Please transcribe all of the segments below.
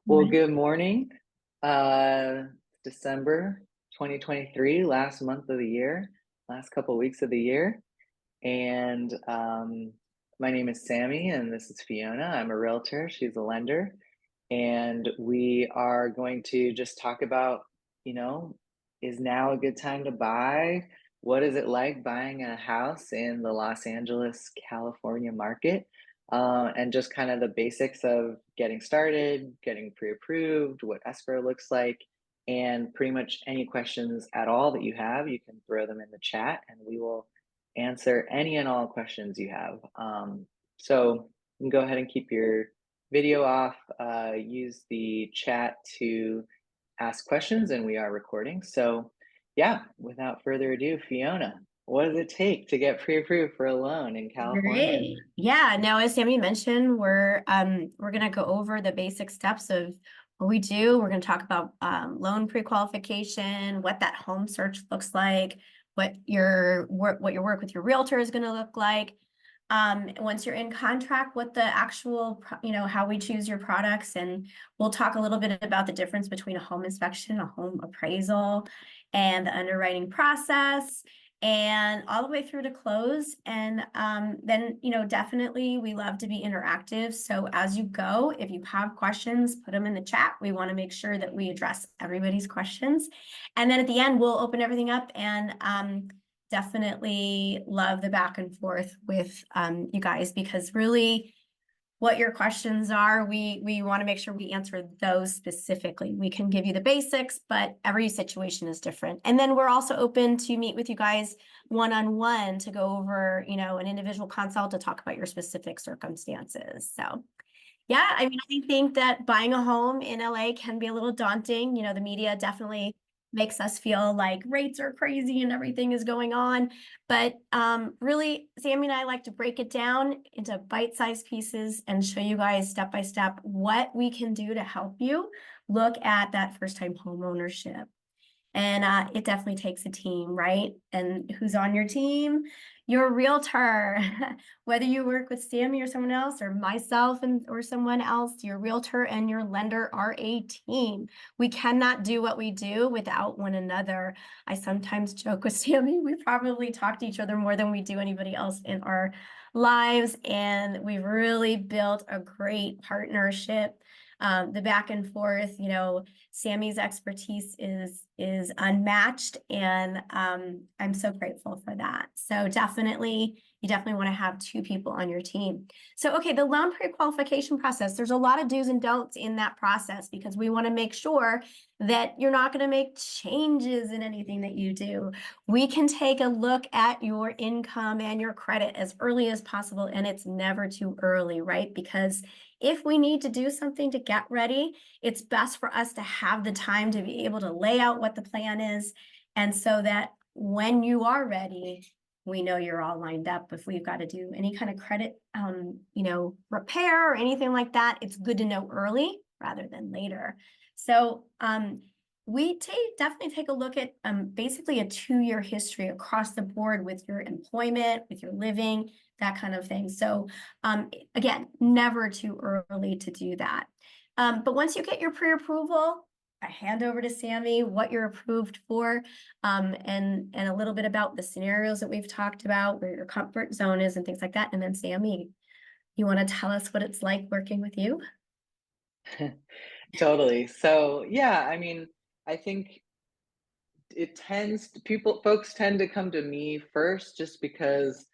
Well, Morning. good morning. Uh, December 2023, last month of the year, last couple weeks of the year. And My name is Sammy, and this is Fiona. I'm a realtor. She's a lender. And we are going to just talk about, you know, is now a good time to buy? What is it like buying a house in the Los Angeles, California market? And just kind of the basics of getting started, getting pre-approved, what escrow looks like, and pretty much any questions at all that you have, you can throw them in the chat and we will answer any and all questions you have. So you can go ahead and keep your video off, use the chat to ask questions, and we are recording. So, yeah, without further ado, Fiona, what does it take to get pre-approved for a loan in California? Great. Yeah, no, as Sammy mentioned, we're gonna go over the basic steps of what we do. We're gonna talk about loan pre-qualification, what that home search looks like, what your work with your realtor is gonna look like. Once you're in contract, what the actual, how we choose your products, and we'll talk a little bit about the difference between a home inspection, a home appraisal, and the underwriting process, and all the way through to close. And then, definitely we love to be interactive. So as you go, if you have questions, put them in the chat. We want to make sure that we address everybody's questions. And then at the end, we'll open everything up and definitely love the back and forth with you guys, because really what your questions are, we want to make sure we answer those specifically. We can give you the basics, but every situation is different. And then we're also open to meet with you guys one-on-one to go over, an individual consult to talk about your specific circumstances. So yeah, I mean, I think that buying a home in LA can be a little daunting. The media definitely makes us feel like rates are crazy and everything is going on. But really, Sammy and I like to break it down into bite-sized pieces and show you guys step by step what we can do to help you look at that first-time home ownership. And it definitely takes a team, right? And who's on your team? Your realtor. Whether you work with Sammy or someone else, or myself or someone else, your realtor and your lender are a team. We cannot do what we do without one another. I sometimes joke with Sammy, we probably talk to each other more than we do anybody else in our lives, and we've really built a great partnership. The back and forth, Sammy's expertise is unmatched, and I'm so grateful for that. So you definitely want to have two people on your team. So, okay, the loan pre-qualification process, there's a lot of do's and don'ts in that process, because we want to make sure that you're not going to make changes in anything that you do. We can take a look at your income and your credit as early as possible, and it's never too early, right? Because if we need to do something to get ready, it's best for us to have the time to be able to lay out what the plan is. And so that when you are ready, we know you're all lined up. If we've got to do any kind of credit, repair or anything like that, it's good to know early rather than later. So we definitely take a look at basically a 2-year history across the board with your employment, with your living, that kind of thing. So again, never too early to do that. But once you get your pre-approval, I hand over to Sammy what you're approved for, and a little bit about the scenarios that we've talked about, where your comfort zone is and things like that. And then Sammy, you want to tell us what it's like working with you? Totally. So, yeah, I mean, I think folks tend to come to me first just because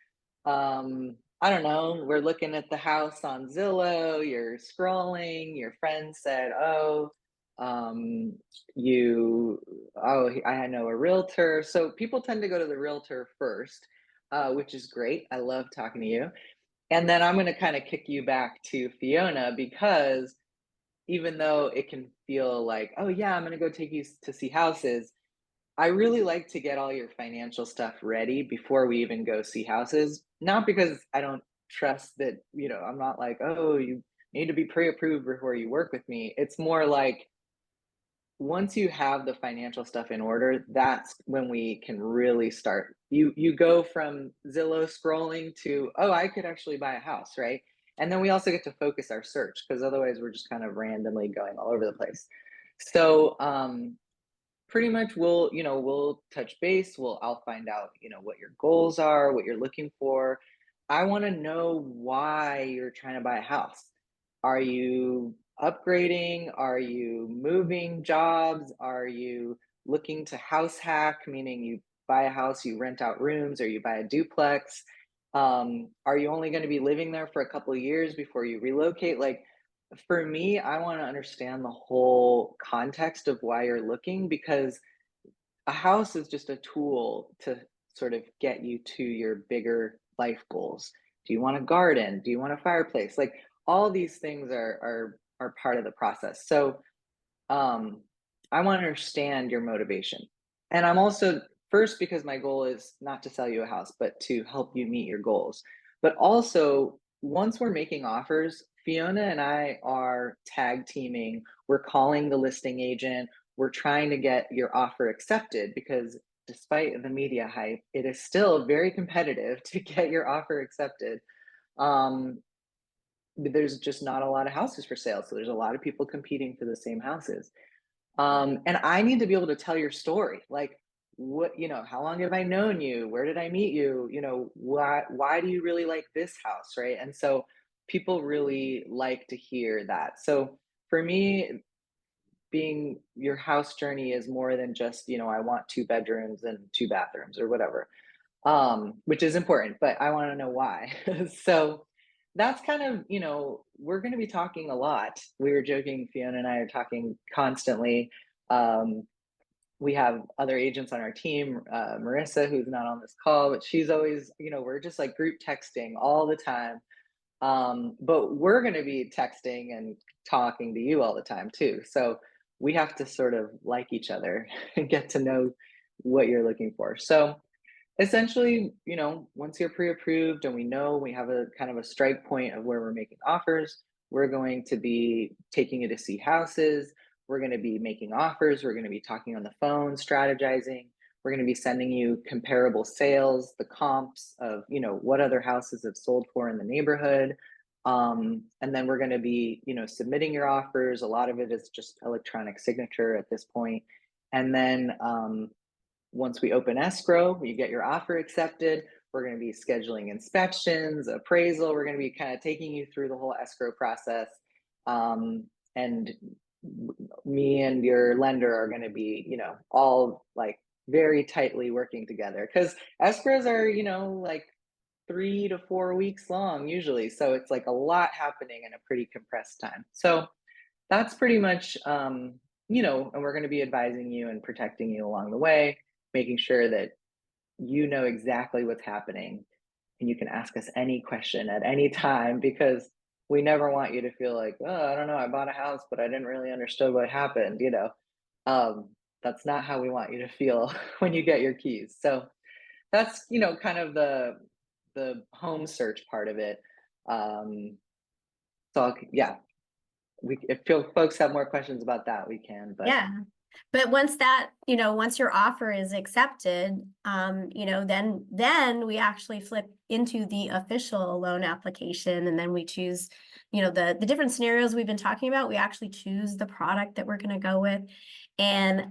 I don't know, we're looking at the house on Zillow, you're scrolling, your friend said, "Oh, um you I know a realtor." So people tend to go to the realtor first, which is great. I love talking to you. And then I'm going to kind of kick you back to Fiona, because even though it can feel like, "Oh yeah, I'm going to go take you to see houses," I really like to get all your financial stuff ready before we even go see houses. Not because I don't trust that, I'm not like, "Oh, you need to be pre-approved before you work with me." It's more like, once you have the financial stuff in order, that's when we can really start. You go from Zillow scrolling to, "Oh, I could actually buy a house," right? And then we also get to focus our search because otherwise we're just kind of randomly going all over the place. So pretty much we'll touch base, I'll find out, what your goals are, what you're looking for. I want to know why you're trying to buy a house. Are you upgrading? Are you moving jobs? Are you looking to house hack, meaning you buy a house, you rent out rooms, or you buy a duplex? Are you only going to be living there for a couple of years before you relocate? Like, for me, I want to understand the whole context of why you're looking, because a house is just a tool to sort of get you to your bigger life goals. Do you want a garden? Do you want a fireplace? Like, all these things are part of the process. So um, I want to understand your motivation. And I'm also, first, because my goal is not to sell you a house, but to help you meet your goals. But also, once we're making offers, Fiona and I are tag teaming. We're calling the listing agent. We're trying to get your offer accepted because despite the media hype, it is still very competitive to get your offer accepted. Um, there's just not a lot of houses for sale. So there's a lot of people competing for the same houses. And I need to be able to tell your story. Like, how long have I known you? Where did I meet you? Why do you really like this house? Right. And so people really like to hear that. So for me, being your house journey is more than just, I want 2 bedrooms and 2 bathrooms or whatever, which is important, but I want to know why. So that's kind of, we're going to be talking a lot. We were joking, Fiona and I are talking constantly. Um, we have other agents on our team, Marissa, who's not on this call, but she's always, we're just like group texting all the time. But we're going to be texting and talking to you all the time too. So we have to sort of like each other and get to know what you're looking for. So essentially, once you're pre-approved and we know we have a kind of a strike point of where we're making offers, we're going to be taking you to see houses. We're going to be making offers. We're going to be talking on the phone, strategizing. We're going to be sending you comparable sales, the comps of, what other houses have sold for in the neighborhood. And then we're going to be, submitting your offers. A lot of it is just electronic signature at this point. And then once we open escrow, you get your offer accepted. We're going to be scheduling inspections, appraisal. We're going to be kind of taking you through the whole escrow process. And me and your lender are going to be, all like very tightly working together because escrows are, like 3 to 4 weeks long usually. So it's like a lot happening in a pretty compressed time. So that's pretty much, and we're going to be advising you and protecting you along the way, making sure that you know exactly what's happening and you can ask us any question at any time because we never want you to feel like, oh, I don't know, I bought a house, but I didn't really understand what happened. That's not how we want you to feel when you get your keys. So that's, kind of the home search part of it. Yeah, if folks have more questions about that, we can, but Yeah. But once that, once your offer is accepted, then we actually flip into the official loan application, and then we choose, the different scenarios we've been talking about. We actually choose the product that we're going to go with. And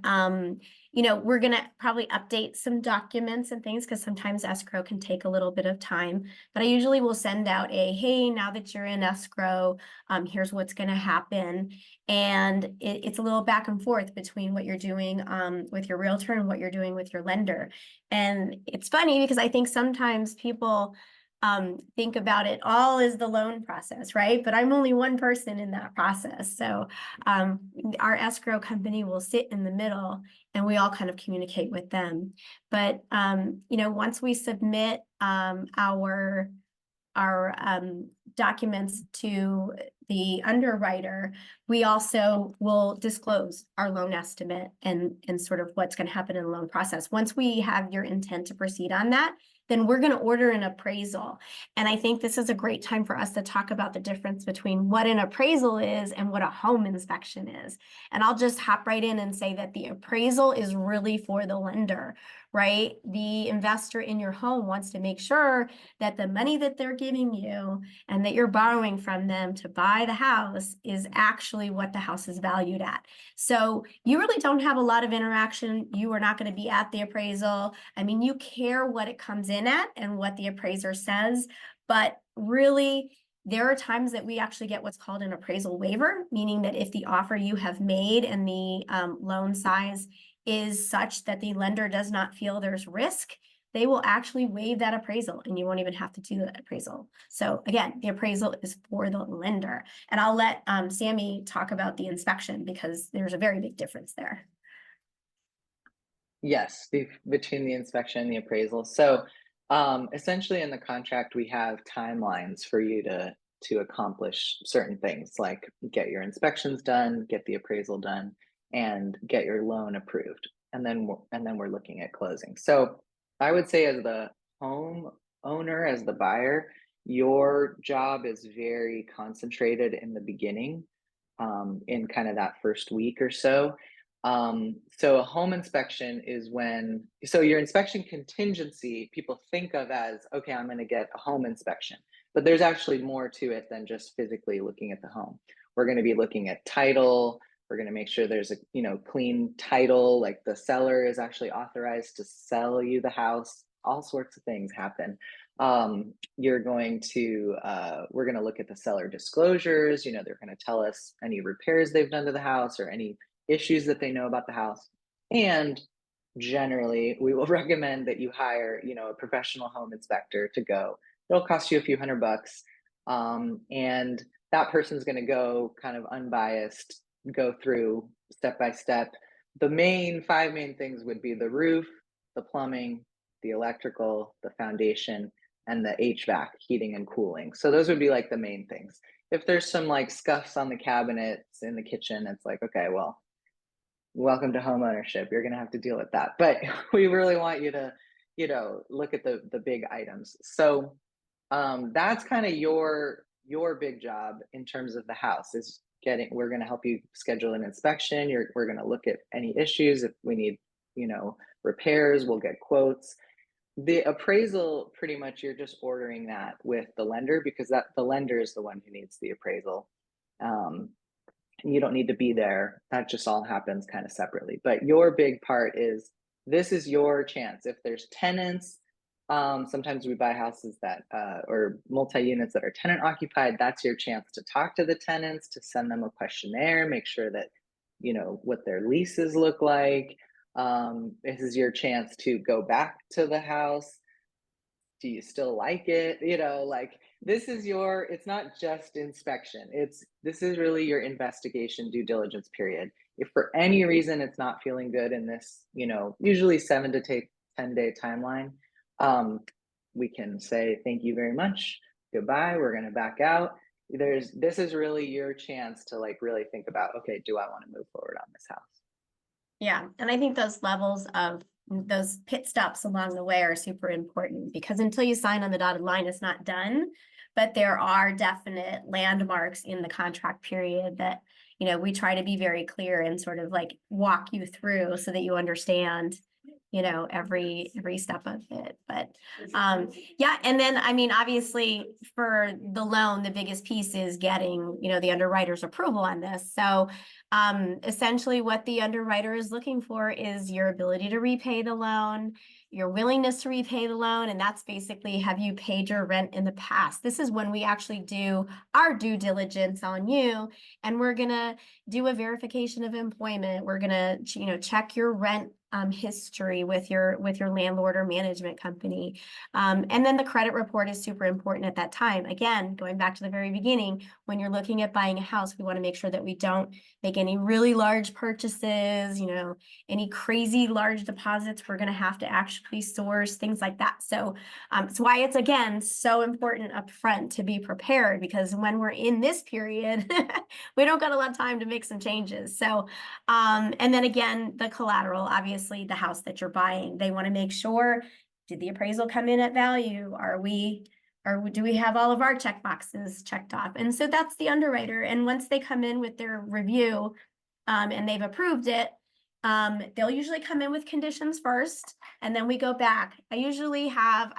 we're going to probably update some documents and things because sometimes escrow can take a little bit of time. But I usually will send out hey, now that you're in escrow, here's what's going to happen. And it's a little back and forth between what you're doing with your realtor and what you're doing with your lender. And it's funny because I think sometimes people think about it all as the loan process, right? But I'm only one person in that process. So our escrow company will sit in the middle and we all kind of communicate with them. But, once we submit our documents to the underwriter, we also will disclose our loan estimate and sort of what's going to happen in the loan process. Once we have your intent to proceed on that, then we're going to order an appraisal. And I think this is a great time for us to talk about the difference between what an appraisal is and what a home inspection is. And I'll just hop right in and say that the appraisal is really for the lender, right? The investor in your home wants to make sure that the money that they're giving you and that you're borrowing from them to buy the house is actually what the house is valued at. So you really don't have a lot of interaction. You are not going to be at the appraisal. I mean, you care what it comes in at and what the appraiser says, but really, there are times that we actually get what's called an appraisal waiver, meaning that if the offer you have made and the loan size is such that the lender does not feel there's risk, they will actually waive that appraisal and you won't even have to do that appraisal. So again, the appraisal is for the lender. And I'll let Sammy talk about the inspection because there's a very big difference there. Yes, between the inspection and the appraisal. So, essentially in the contract, we have timelines for you to accomplish certain things, like get your inspections done, get the appraisal done, and get your loan approved. And then we're looking at closing. So, I would say as the home owner, as the buyer, your job is very concentrated in the beginning, in kind of that first week or so. So a home inspection is so your inspection contingency, people think of as, okay, I'm going to get a home inspection, but there's actually more to it than just physically looking at the home. We're going to be looking at title. We're going to make sure there's a, clean title, like the seller is actually authorized to sell you the house. All sorts of things happen. We're going to look at the seller disclosures. They're going to tell us any repairs they've done to the house or any issues that they know about the house. And generally, we will recommend that you hire, a professional home inspector to go. It'll cost you a few $100. And that person's going to go kind of unbiased, go through step by step. The five main things would be the roof, the plumbing, the electrical, the foundation, and the HVAC, heating and cooling. So those would be like the main things. If there's some like scuffs on the cabinets in the kitchen, it's like, okay, well, welcome to home ownership. You're going to have to deal with that. But we really want you to, look at the big items. So that's kind of your big job in terms of the house is we're going to help you schedule an inspection. We're going to look at any issues. If we need, repairs, we'll get quotes. The appraisal, pretty much you're just ordering that with the lender because the lender is the one who needs the appraisal. You don't need to be there. That just all happens kind of separately. But your big part is this is your chance. If there's tenants, sometimes we buy houses that or multi-units that are tenant occupied. That's your chance to talk to the tenants, to send them a questionnaire, make sure that what their leases look like. This is your chance to go back to the house. Do you still like it? Like it's not just inspection. This is really your investigation due diligence period. If for any reason it's not feeling good in this, usually 7 to 10 day timeline, we can say, thank you very much. Goodbye. We're going to back out. This is really your chance to like really think about, okay, do I want to move forward on this house? Yeah, and I think those pit stops along the way are super important because until you sign on the dotted line, it's not done. But there are definite landmarks in the contract period that, we try to be very clear and sort of like walk you through so that you understand, every step of it. But yeah, and then I mean, obviously for the loan, the biggest piece is getting, the underwriter's approval on this. So essentially what the underwriter is looking for is your ability to repay the loan, your willingness to repay the loan, and that's basically, have you paid your rent in the past? This is when we actually do our due diligence on you, and we're gonna do a verification of employment. We're gonna, check your rent history with your landlord or management company. And then the credit report is super important at that time. Again, going back to the very beginning, when you're looking at buying a house, we want to make sure that we don't make any really large purchases, any crazy large deposits. We're going to have to actually source things like that. So it's why it's, again, so important up front to be prepared, because when we're in this period, we don't got a lot of time to make some changes. So, and then again, the collateral, obviously the house that you're buying, they want to make sure Did the appraisal come in at value? Or do we have all of our check boxes checked off? And so that's the underwriter. And once they come in with their review, and they've approved it, they'll usually come in with conditions first, and then we go back. I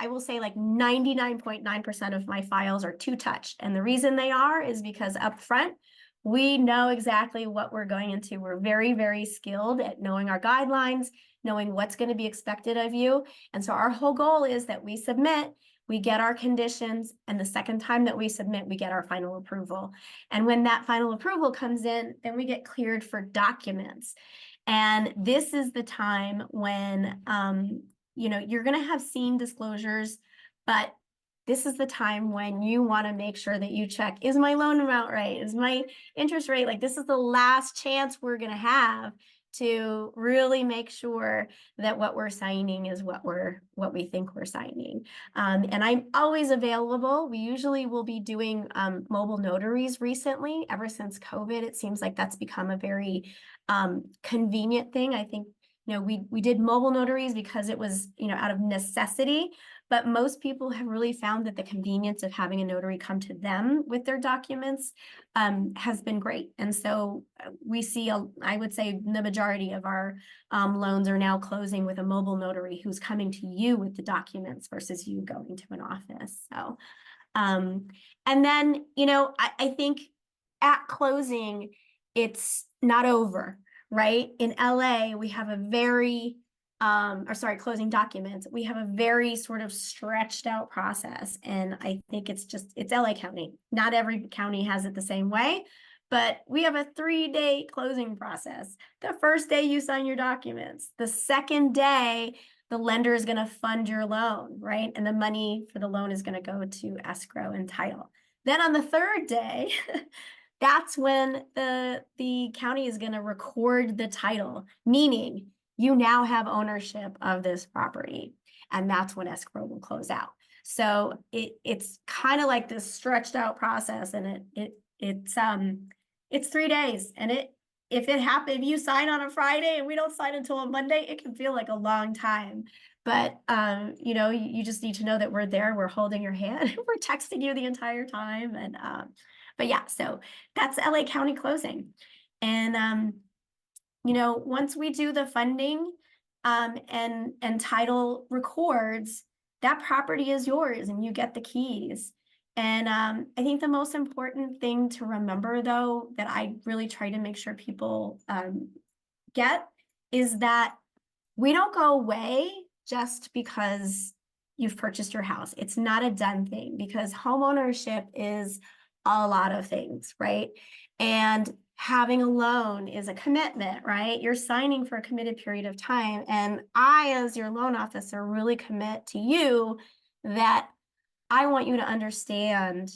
will say like 99.9% of my files are two-touched. And the reason they are is because up front, we know exactly what we're going into. We're very, very skilled at knowing our guidelines, knowing what's going to be expected of you. And so our whole goal is that we submit, we get our conditions, and the second time that we submit, we get our final approval. And when that final approval comes in, then we get cleared for documents. And this is the time when, you're going to have seen disclosures, but this is the time when you want to make sure that you check, is my loan amount right? Is my interest rate, like, this is the last chance we're going to have to really make sure that what we're signing is what we think we're signing. And I'm always available. We usually will be doing mobile notaries recently. Ever since COVID, it seems like that's become a very convenient thing. I think, we did mobile notaries because it was, out of necessity. But most people have really found that the convenience of having a notary come to them with their documents has been great. And so we see, I would say the majority of our loans are now closing with a mobile notary who's coming to you with the documents versus you going to an office. So, and then, I think at closing, it's not over, right? In LA, we have a very closing documents, we have a very sort of stretched out process. And I think it's LA County. Not every county has it the same way, but we have a 3-day closing process. The first day you sign your documents, the second day, the lender is going to fund your loan, right? And the money for the loan is going to go to escrow and title. Then on the third day, that's when the county is going to record the title, meaning you now have ownership of this property, and that's when escrow will close out. So it's kind of like this stretched out process, and it's 3 days. And if you sign on a Friday and we don't sign until a Monday, it can feel like a long time. But you just need to know that we're there, we're holding your hand, we're texting you the entire time. And but yeah, so that's LA County closing. And once we do the funding and title records, that property is yours and you get the keys. And I think the most important thing to remember, though, that I really try to make sure people get is that we don't go away just because you've purchased your house. It's not a done thing, because home ownership is a lot of things, right? And having a loan is a commitment, right? You're signing for a committed period of time. And I, as your loan officer, really commit to you that I want you to understand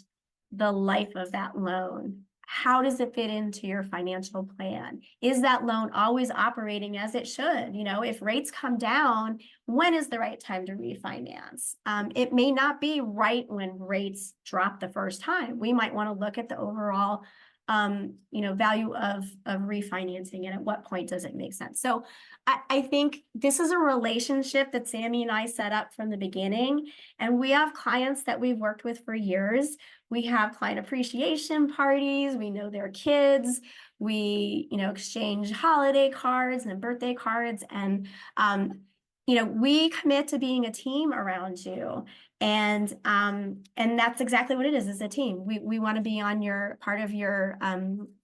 the life of that loan. How does it fit into your financial plan? Is that loan always operating as it should? If rates come down, when is the right time to refinance? It may not be right when rates drop the first time. We might want to look at the overall value of refinancing, and at what point does it make sense? So I think this is a relationship that Sammy and I set up from the beginning, and we have clients that we've worked with for years. We have client appreciation parties. We know their kids. We, exchange holiday cards and birthday cards, and we commit to being a team around you. And that's exactly what it is a team. We want to be on part of your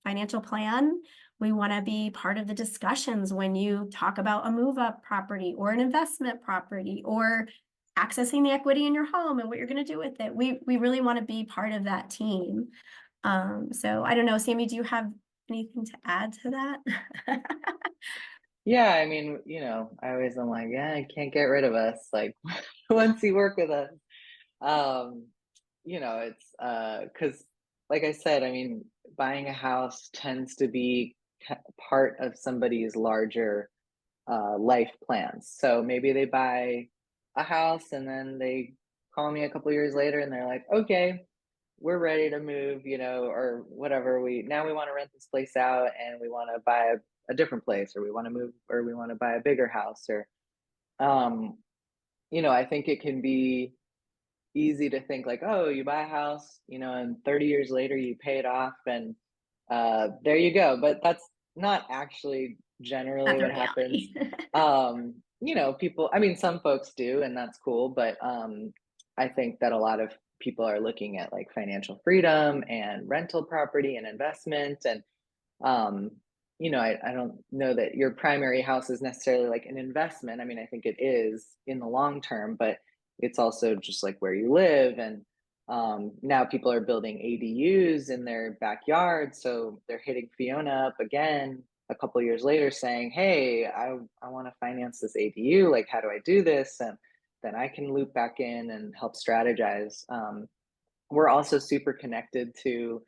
financial plan. We want to be part of the discussions when you talk about a move-up property or an investment property or accessing the equity in your home and what you're going to do with it. We really want to be part of that team. So I don't know, Sammy, do you have anything to add to that? Yeah, I mean, I always am like, yeah, I can't get rid of us. Like, once you work with us, um, it's because, like I said, I mean, buying a house tends to be part of somebody's larger life plans. So maybe they buy a house and then they call me a couple years later and they're like, okay, we're ready to move, or whatever. We want to rent this place out and we want to buy a different place, or we want to move, or we want to buy a bigger house, or um I think it can be easy to think like, oh, you buy a house, and 30 years later you pay it off and there you go. But that's not actually generally Not the what happens. reality. People, I mean, some folks do, and that's cool, but I think that a lot of people are looking at like financial freedom and rental property and investment. And um, I don't know that your primary house is necessarily like an investment. I mean, I think it is in the long term, but it's also just like where you live. And now people are building ADUs in their backyard. So they're hitting Fiona up again a couple years later saying, hey, I want to finance this ADU. Like, how do I do this? And then I can loop back in and help strategize. We're also super connected to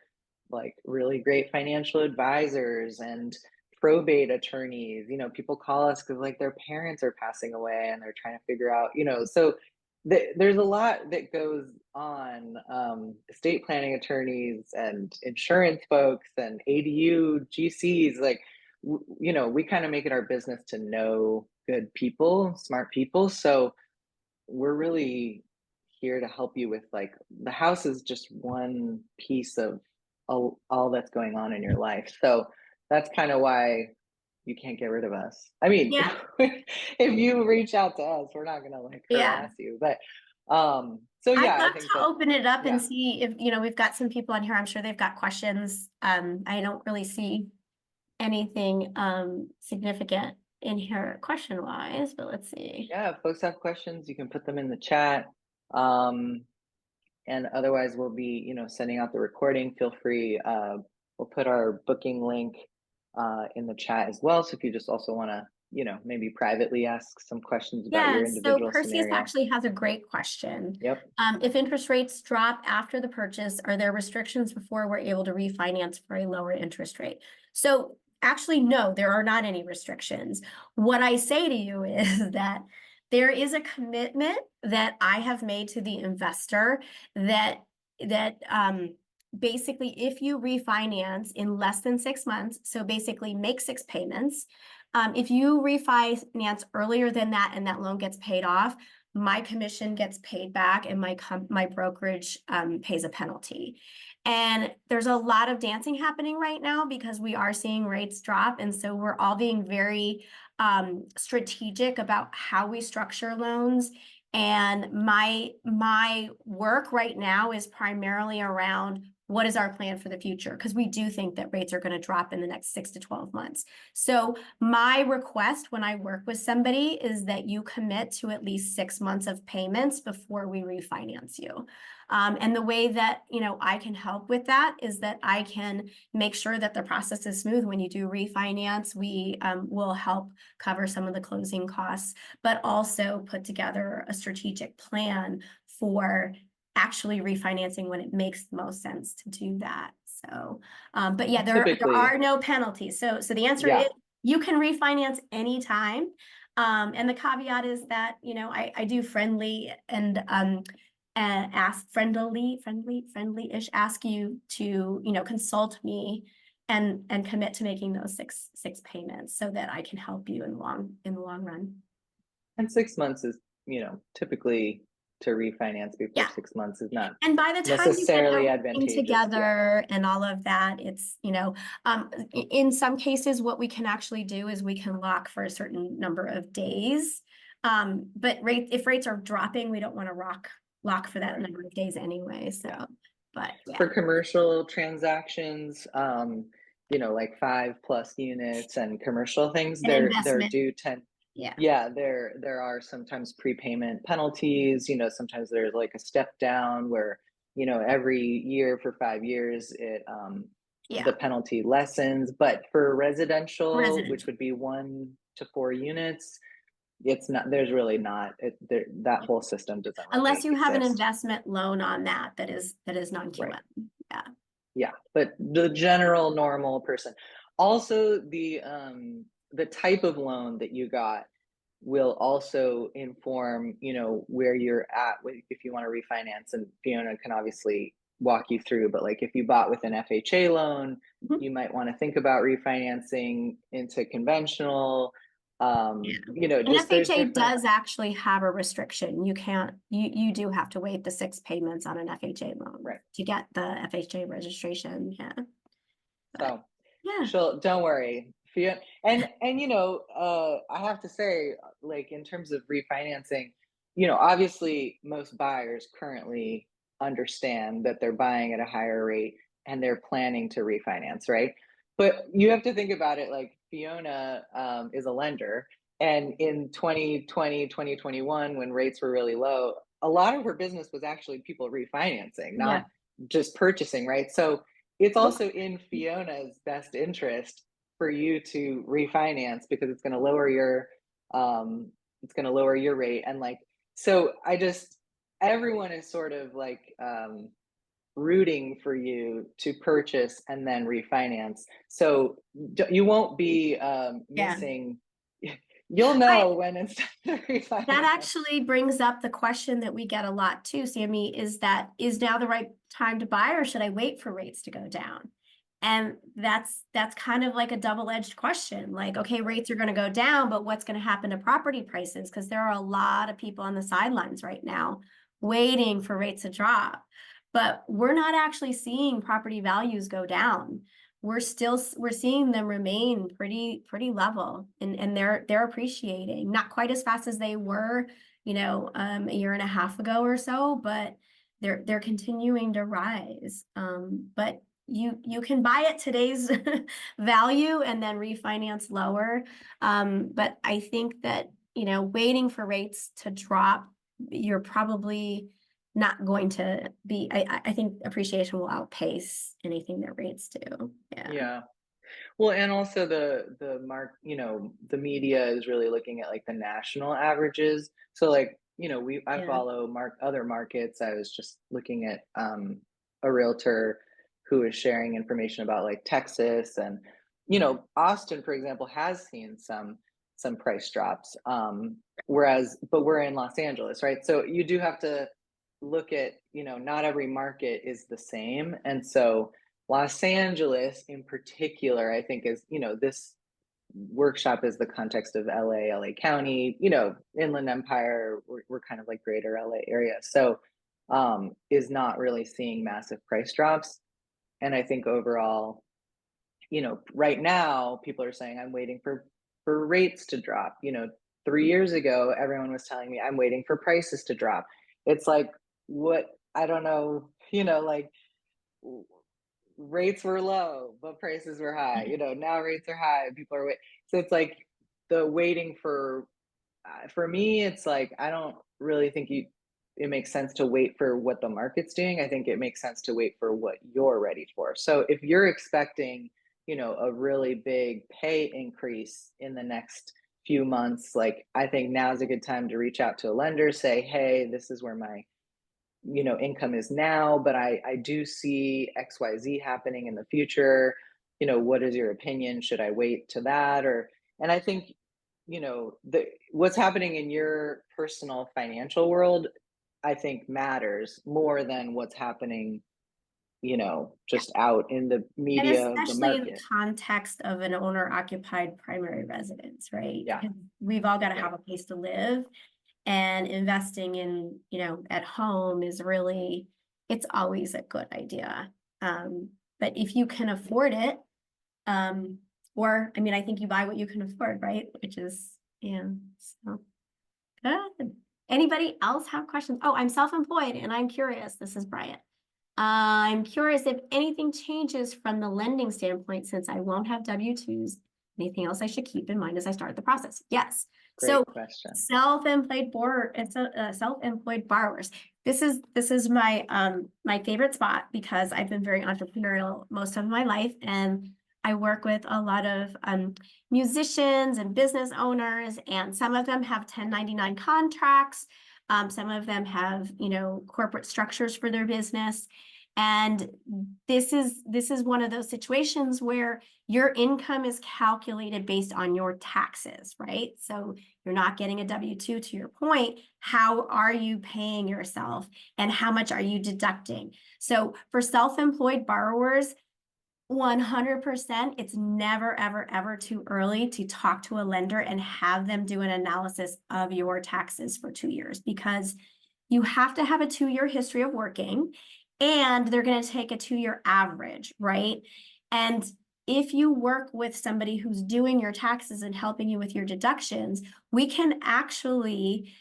like really great financial advisors and probate attorneys. People call us because like their parents are passing away and they're trying to figure out, so there's a lot that goes on. Estate planning attorneys and insurance folks and ADU GCs, like, we kind of make it our business to know good people, smart people. So we're really here to help you with like the house is just one piece of all that's going on in your life. So that's kind of why you can't get rid of us. I mean, Yeah, if you reach out to us, we're not gonna like yeah. harass you. But so I'd yeah, I love think to that open it up and yeah. see if, we've got some people on here. I'm sure they've got questions. I don't really see anything significant in here question wise, but let's see. Yeah, if folks have questions, you can put them in the chat. Um and otherwise we'll be sending out the recording. Feel free, we'll put our booking link in the chat as well, so if you just also want to maybe privately ask some questions about Yeah, your so individual Perseus scenario. actually has a great question. Yep. If interest rates drop after the purchase, are there restrictions before we're able to refinance for a lower interest rate? So actually, no, there are not any restrictions. What I say to you is that there is a commitment that I have made to the investor that basically if you refinance in less than 6 months, so basically make 6 payments, if you refinance earlier than that and that loan gets paid off, my commission gets paid back and my brokerage pays a penalty. And there's a lot of dancing happening right now because we are seeing rates drop. And so we're all being very strategic about how we structure loans. And my work right now is primarily around what is our plan for the future? Because we do think that rates are going to drop in the next 6 to 12 months. So my request when I work with somebody is that you commit to at least 6 months of payments before we refinance you. And the way that, I can help with that is that I can make sure that the process is smooth. When you do refinance, we will help cover some of the closing costs, but also put together a strategic plan for actually refinancing when it makes the most sense to do that. So, but yeah, there are Typically, no penalties. So the answer is yeah. you can refinance anytime. And the caveat is that, I do friendly and ask friendly-ish, ask you to, consult me and commit to making those six payments so that I can help you in the long run. And 6 months is typically to refinance before Yeah. 6 months is not And by the time you get necessarily everything advantageous. Yeah. together and all of that, it's, in some cases, what we can actually do is we can lock for a certain number of days. But if rates are dropping, we don't want to lock for that Right. number of days anyway. Yeah. So, but yeah, For commercial transactions, like 5+ units and commercial things, an they're investment. due 10. Yeah. Yeah, there are sometimes prepayment penalties. Sometimes there's like a step down where every year for 5 years the Yeah. penalty lessens. But for residential, which Residential. would be 1 to 4 units, it's not. There's really not. That whole system doesn't Unless really you have an exist. investment loan on that is Right. non-QM. Yeah. Yeah, but the general normal person. Also, the type of loan that you got will also inform, where you're at if you want to refinance. And Fiona can obviously walk you through, but like if you bought with an FHA loan, Mhm. you might want to think about refinancing into conventional. Yeah. And just there's FHA different. does actually have a restriction. You can't, you do have to wait the 6 payments on an FHA loan Right. to get the FHA registration. Yeah. But So yeah, she'll, don't worry, Fiona. And I have to say, like in terms of refinancing, obviously most buyers currently understand that they're buying at a higher rate and they're planning to refinance, right? But you have to think about it like Fiona is a lender, and in 2020, 2021, when rates were really low, a lot of her business was actually people refinancing, yeah. not just purchasing, right? So it's Nope. also in Fiona's best interest for you to refinance because it's going to lower your rate. And like, so I just, everyone is sort of like rooting for you to purchase and then refinance. So you won't be Yeah. missing, you'll I know when it's time to That refinance. actually brings up the question that we get a lot too, Sammy, is that is now the right time to buy or should I wait for rates to go down? And that's kind of like a double-edged question. Like, okay, rates are going to go down, but what's going to happen to property prices? Because there are a lot of people on the sidelines right now waiting for rates to drop. But we're not actually seeing property values go down. We're seeing them remain pretty level, and they're appreciating, not quite as fast as they were, a year and a half ago or so, but they're continuing to rise. But you can buy at today's value and then refinance lower. But I think that, waiting for rates to drop, you're probably not going to be, I think appreciation will outpace anything that rates do. Yeah. Yeah. Well, and also the media is really looking at like the national averages. So like, I Yeah. follow other markets. I was just looking at a realtor who is sharing information about like Texas, and Austin, for example, has seen some price drops. Whereas, but we're in Los Angeles, right? So you do have to look at, not every market is the same. And so Los Angeles in particular, I think is, this workshop is the context of LA County, Inland Empire, we're kind of like greater LA area. So is not really seeing massive price drops. And I think overall, right now people are saying I'm waiting for rates to drop. 3 years ago, everyone was telling me I'm waiting for prices to drop. It's like, what, I don't know, like rates were low, but prices were high. Now rates are high, people are so it's like the waiting for me, it's like I don't really think it makes sense to wait for what the market's doing. I think it makes sense to wait for what you're ready for. So if you're expecting, a really big pay increase in the next few months, like I think now's a good time to reach out to a lender, say, hey, this is where my income is now, but I do see XYZ happening in the future. What is your opinion? Should I wait to that? And I think, what's happening in your personal financial world, I think matters more than what's happening, just out in the And media of the especially in the market. context of an owner-occupied primary residence, right? Yeah. Because we've all got to have a place to live, and investing in, at home is really, it's always a good idea. But if you can afford it, or, I mean, I think you buy what you can afford, right? Which is, yeah, so good. Anybody else have questions? Oh, I'm self-employed and I'm curious. This is Bryan. I'm curious if anything changes from the lending standpoint since I won't have W-2s. Anything else I should keep in mind as I start the process? Yes. So Great question. self-employed borrowers. This is my favorite spot because I've been very entrepreneurial most of my life, and I work with a lot of musicians and business owners, and some of them have 1099 contracts. Some of them have, corporate structures for their business. And this is one of those situations where your income is calculated based on your taxes, right? So you're not getting a W-2, to your point. How are you paying yourself and how much are you deducting? So for self-employed borrowers, 100%. It's never, ever, ever too early to talk to a lender and have them do an analysis of your taxes for 2 years, because you have to have a 2-year history of working, and they're going to take a 2-year average, right? And if you work with somebody who's doing your taxes and helping you with your deductions, we can actually,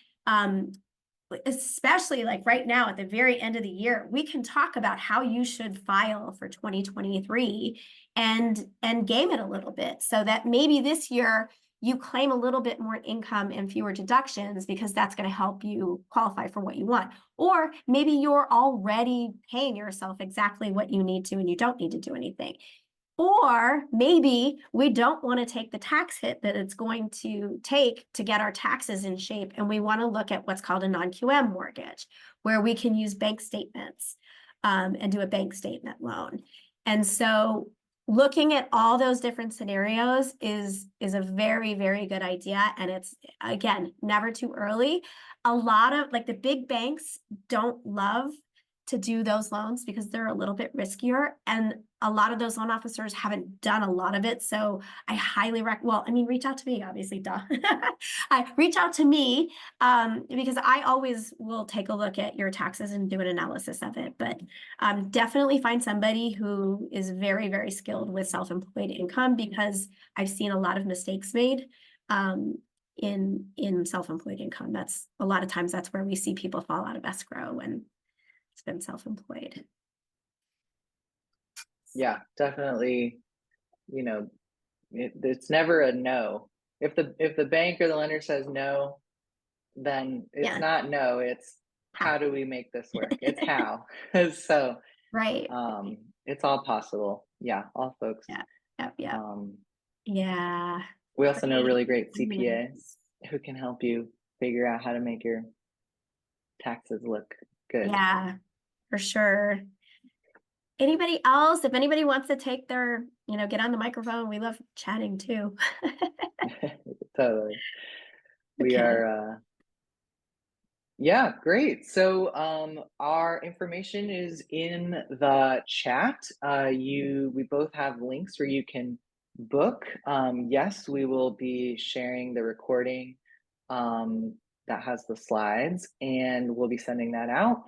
especially like right now at the very end of the year, we can talk about how you should file for 2023 and game it a little bit, so that maybe this year you claim a little bit more income and fewer deductions, because that's going to help you qualify for what you want. Or maybe you're already paying yourself exactly what you need to and you don't need to do anything. Or maybe we don't want to take the tax hit that it's going to take to get our taxes in shape, and we want to look at what's called a non-QM mortgage, where we can use bank statements and do a bank statement loan. And so looking at all those different scenarios is a very, very good idea. And it's, again, never too early. A lot of, like, the big banks don't love to do those loans because they're a little bit riskier, and a lot of those loan officers haven't done a lot of it. So I highly reach out to me, obviously, duh. I reach out to me because I always will take a look at your taxes and do an analysis of it. But definitely find somebody who is very, very skilled with self-employed income, because I've seen a lot of mistakes made in self-employed income. That's a lot of times that's where we see people fall out of escrow and it's been self-employed. Yeah, definitely. You know, it's never a no. If the bank or the lender says no, then it's Yeah. not no, it's How? how do we make this work? It's how. So, Right. it's all possible. Yeah, all folks. Yeah. Yep. Yep. Um, Yeah. we also know Great. really great CPAs who can help you figure out how to make your taxes look good. Yeah, for sure. Anybody else? If anybody wants to take their, get on the microphone, we love chatting too. Totally. We Okay. are yeah, great. So our information is in the chat. We both have links where you can book. Yes, we will be sharing the recording that has the slides, and we'll be sending that out.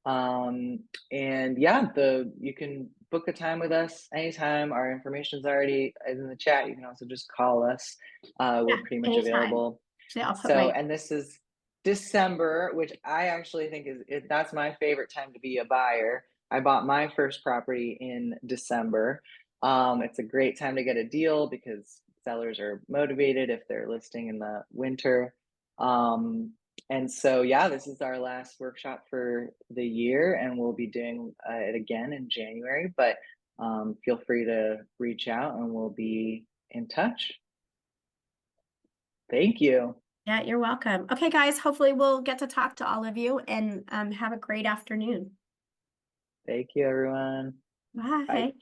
And yeah, the you can book a time with us anytime. Our information is in the chat. You can also just call us. We're Yeah, pretty much anytime. available. Actually, I'll put So, my, and this is December, which I actually think that's my favorite time to be a buyer. I bought my first property in December. It's a great time to get a deal because sellers are motivated if they're listing in the winter. Um, and so, yeah, this is our last workshop for the year, and we'll be doing it again in January. But feel free to reach out, and we'll be in touch. Thank you. yeah, you're welcome. Okay, guys, hopefully we'll get to talk to all of you, and have a great afternoon. Thank you, everyone. Bye. Bye.